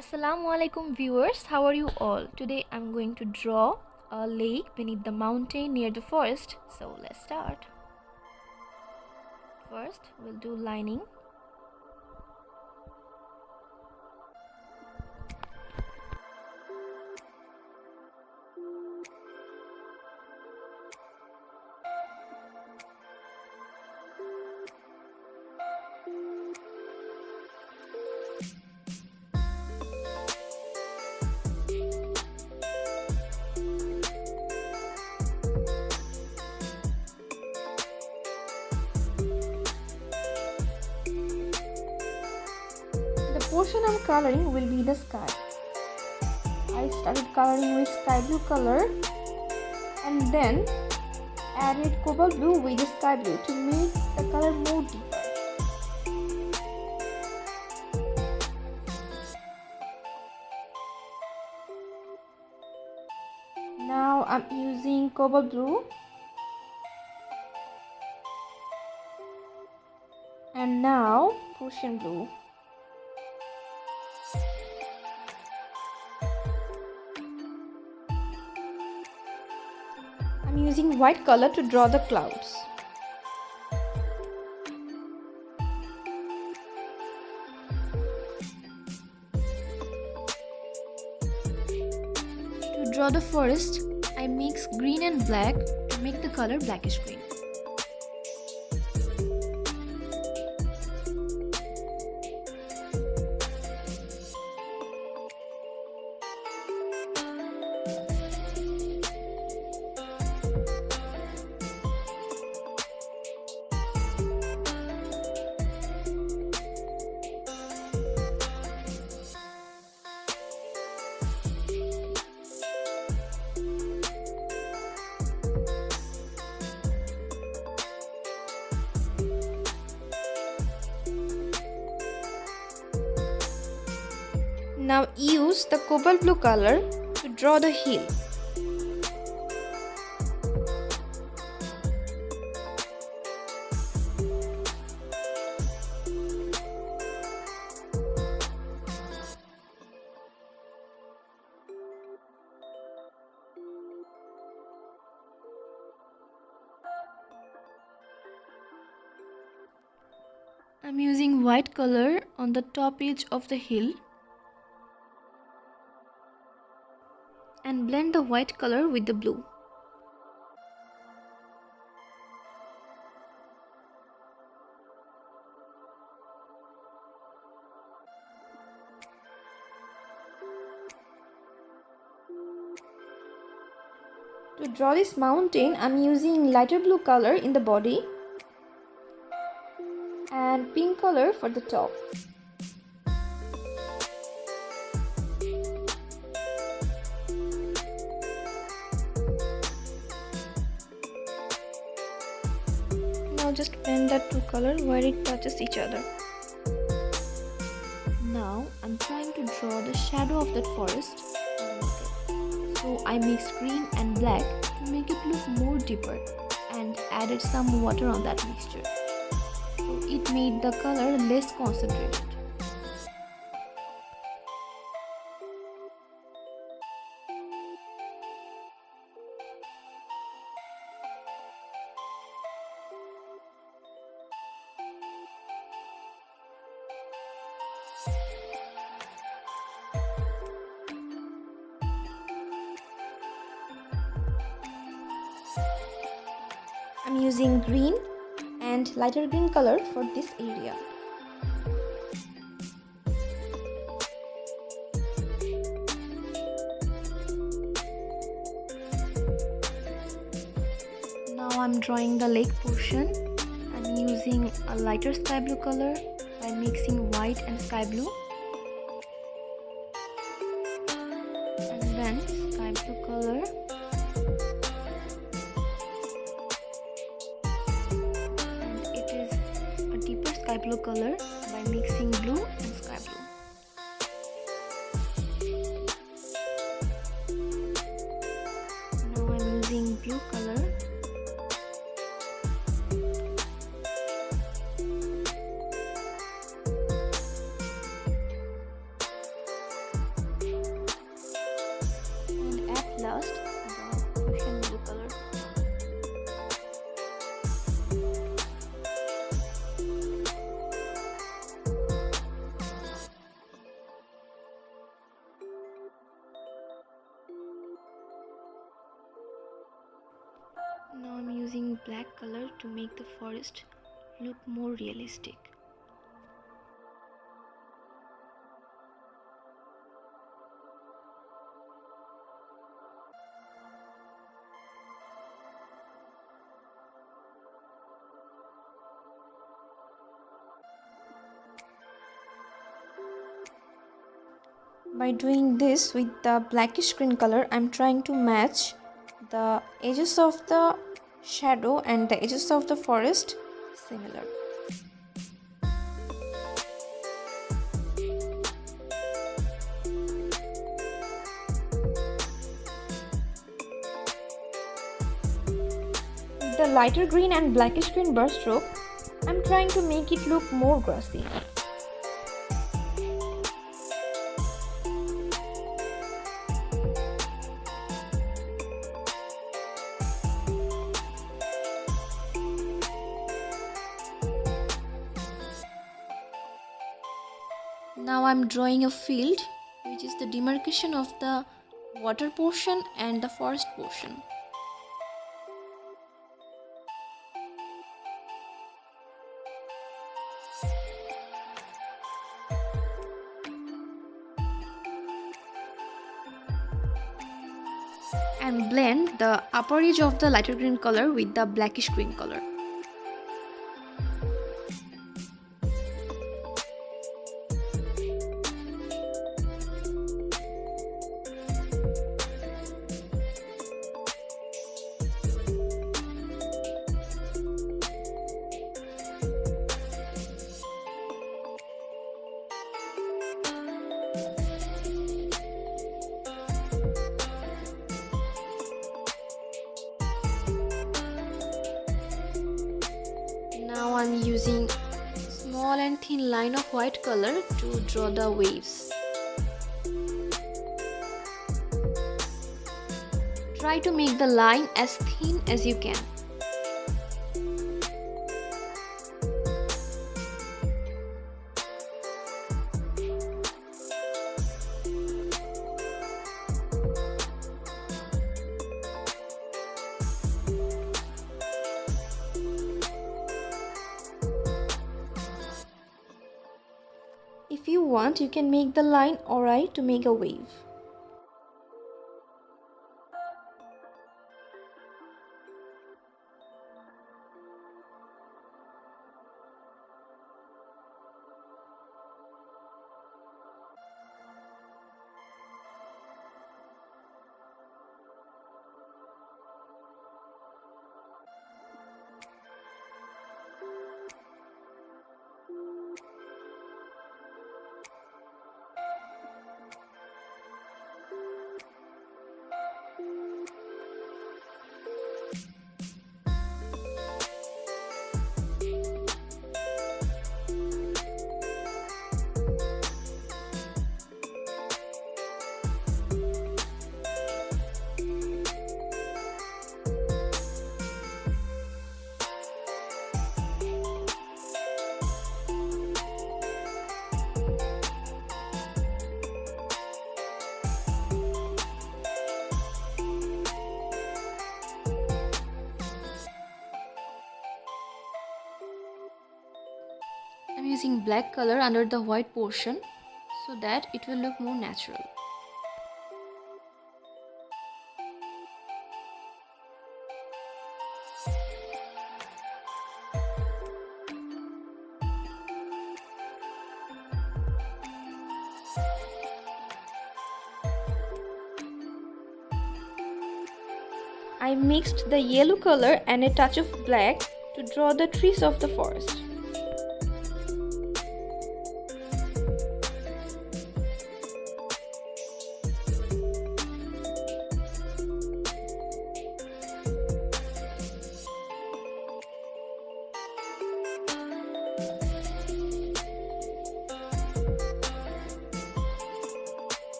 Assalamualaikum viewers, how are you all? Today I'm going to draw a lake beneath the mountain near the forest. So let's start. First we'll do lining. The portion I'm coloring will be the sky. I started coloring with sky blue color and then added cobalt blue with the sky blue to make the color more deeper. Now I'm using cobalt blue and now Prussian blue. I'm using white color to draw the clouds. To draw the forest, I mix green and black to make the color blackish green. Now use the cobalt blue color to draw the hill. I'm using white color on the top edge of the hill and blend the white color with the blue. To draw this mountain, I'm using lighter blue color in the body and pink color for the top. Now just blend that two color where it touches each other. Now I'm trying to draw the shadow of that forest. So I mixed green and black to make it look more deeper and added some water on that mixture. So it made the color less concentrated. I'm using green and lighter green color for this area. Now I'm drawing the lake portion. I'm using a lighter sky blue color by mixing white and sky blue. And then sky blue color. Sky blue color by mixing blue and sky blue. Now I'm using blue color using black color to make the forest look more realistic. By doing this with the blackish green color, I'm trying to match the edges of the shadow and the edges of the forest similar. With the lighter green and blackish green brushstroke, I'm trying to make it look more grassy. Now I'm drawing a field, which is the demarcation of the water portion and the forest portion. And blend the upper edge of the lighter green color with the blackish green color. Now I'm using small and thin line of white color to draw the waves. Try to make the line as thin as you can. If you want, you can make the line awry to make a wave. I'm using black color under the white portion so that it will look more natural. I mixed the yellow color and a touch of black to draw the trees of the forest.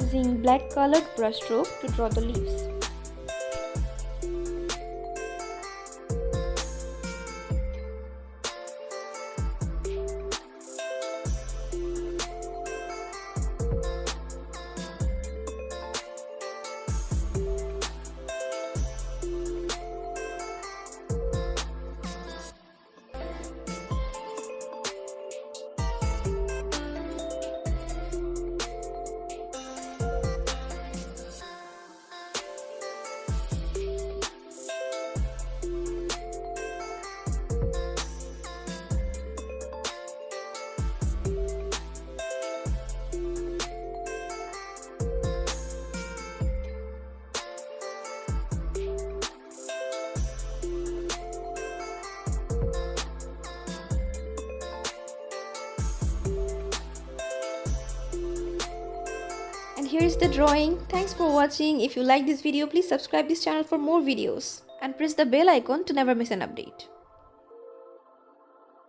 Using black colored brushstroke to draw the leaves. here's the drawing. Thanks for watching. If you like this video, please subscribe this channel for more videos and press the bell icon to never miss an update.